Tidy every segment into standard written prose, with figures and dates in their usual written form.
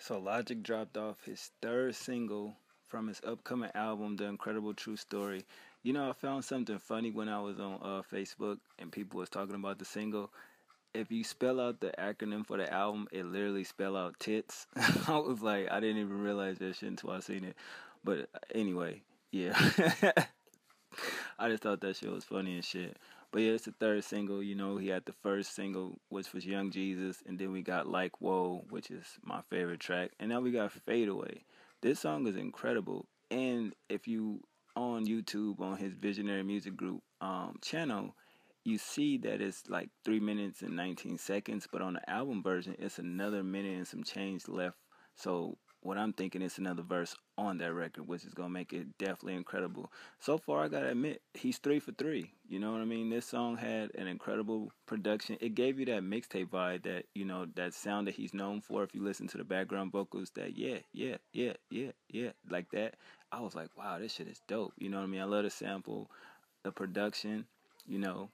So Logic dropped off his third single from his upcoming album, The Incredible True Story. You know, I found something funny when I was on Facebook and people was talking about the single. If you spell out the acronym for the album, it literally spell out tits. I was like, I didn't even realize that shit until I seen it. But anyway, yeah. I just thought that shit was funny and shit. But yeah, it's the third single. You know, he had the first single, which was Young Jesus, and then we got Like Whoa, which is my favorite track, and now we got Fade Away. This song is incredible, and if you on YouTube on his Visionary Music Group channel, you see that it's like 3 minutes and 19 seconds, but on the album version, it's another minute and some change left. So what I'm thinking is another verse on that record, which is gonna make it definitely incredible. So far, I gotta admit, he's 3 for 3. You know what I mean? This song had an incredible production. It gave you that mixtape vibe, that that sound that he's known for. If you listen to the background vocals, that yeah, yeah, yeah, yeah, yeah, like that. I was like, wow, this shit is dope. You know what I mean? I love the sample, the production.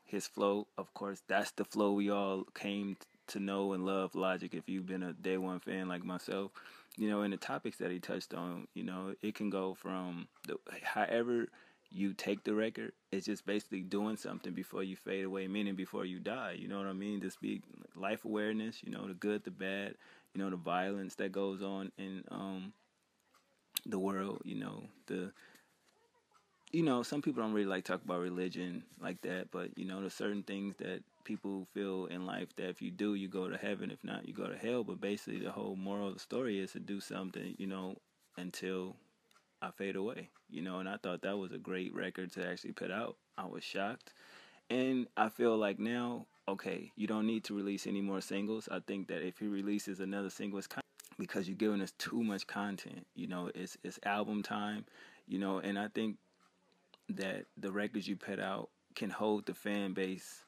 His flow. Of course, that's the flow we all came to know and love. Logic. If you've been a day one fan like myself, and the topics that he touched on, it can go from however you take the record. It's just basically doing something before you fade away, meaning before you die. You know what I mean? Just be life awareness. The good, the bad. The violence that goes on in the world. Some people don't really like talk about religion like that, but there's certain things that people feel in life that if you do, you go to heaven. If not, you go to hell. But basically, the whole moral of the story is to do something, until I fade away. And I thought that was a great record to actually put out. I was shocked, and I feel like now, okay, you don't need to release any more singles. I think that if he releases another single, it's kind of because you're giving us too much content. It's album time. And I think that the records you put out can hold the fan base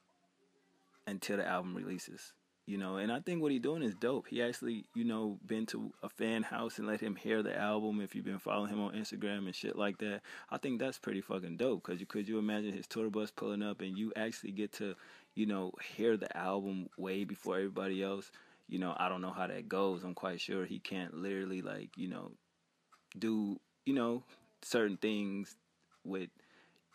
until the album releases. And I think what he's doing is dope. He actually, been to a fan house and let him hear the album. If you've been following him on Instagram and shit like that, I think that's pretty fucking dope. Cause could you imagine his tour bus pulling up and you actually get to, hear the album way before everybody else? I don't know how that goes. I'm quite sure he can't literally like, do, certain things with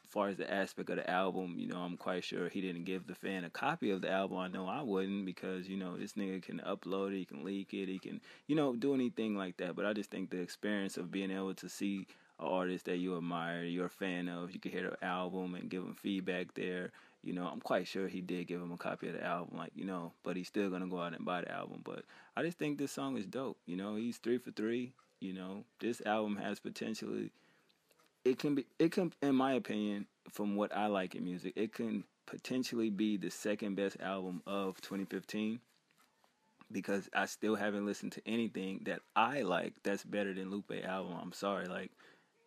far as the aspect of the album, I'm quite sure he didn't give the fan a copy of the album. I know I wouldn't, because, this nigga can upload it, he can leak it, he can, do anything like that. But I just think the experience of being able to see an artist that you admire, you're a fan of, you can hear the album and give him feedback there. I'm quite sure he did give him a copy of the album, like, but he's still gonna go out and buy the album. But I just think this song is dope. He's 3 for 3. This album has potentially, it can in my opinion, from what I like in music, it can potentially be the second best album of 2015, because I still haven't listened to anything that I like that's better than Lupe album. I'm sorry, like,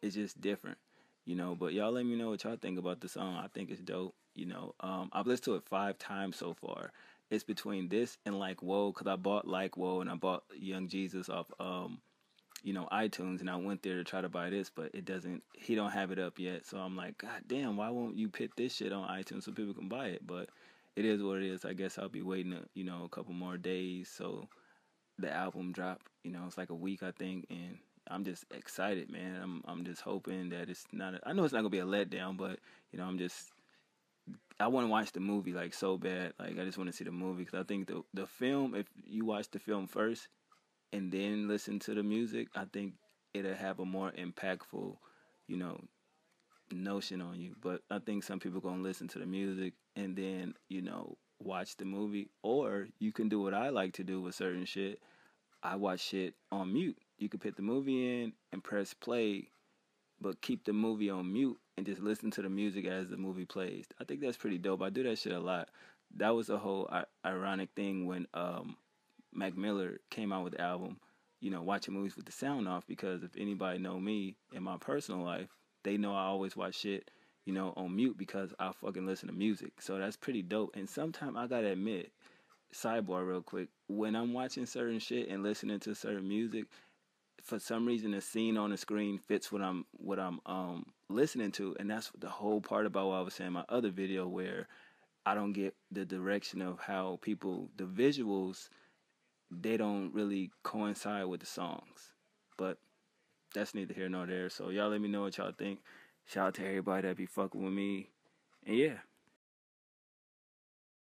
it's just different. But y'all let me know what y'all think about the song. I think it's dope. I've listened to it 5 times so far. It's between this and Like Whoa, because I bought Like Whoa and I bought Young Jesus off iTunes, and I went there to try to buy this, but he don't have it up yet. So I'm like, God damn, why won't you put this shit on iTunes so people can buy it? But it is what it is. I guess I'll be waiting, a couple more days. So the album drop, it's like a week, I think. And I'm just excited, man. I'm just hoping that it's not, I know it's not gonna be a letdown, but I want to watch the movie like so bad. Like, I just want to see the movie, because I think the film, if you watch the film first and then listen to the music, I think it'll have a more impactful, you know, notion on you. But I think some people gonna listen to the music and then, watch the movie. Or you can do what I like to do with certain shit. I watch shit on mute. You can put the movie in and press play, but keep the movie on mute and just listen to the music as the movie plays. I think that's pretty dope. I do that shit a lot. That was a whole ironic thing when Mac Miller came out with the album, watching movies with the sound off, because if anybody know me in my personal life, they know I always watch shit, on mute, because I fucking listen to music. So that's pretty dope. And sometimes I gotta admit, sidebar real quick, when I'm watching certain shit and listening to certain music, for some reason the scene on the screen fits what I'm listening to, and that's the whole part about what I was saying in my other video, where I don't get the direction of how people, the visuals they don't really coincide with the songs. But that's neither here nor there. So y'all let me know what y'all think. Shout out to everybody that be fucking with me. And yeah.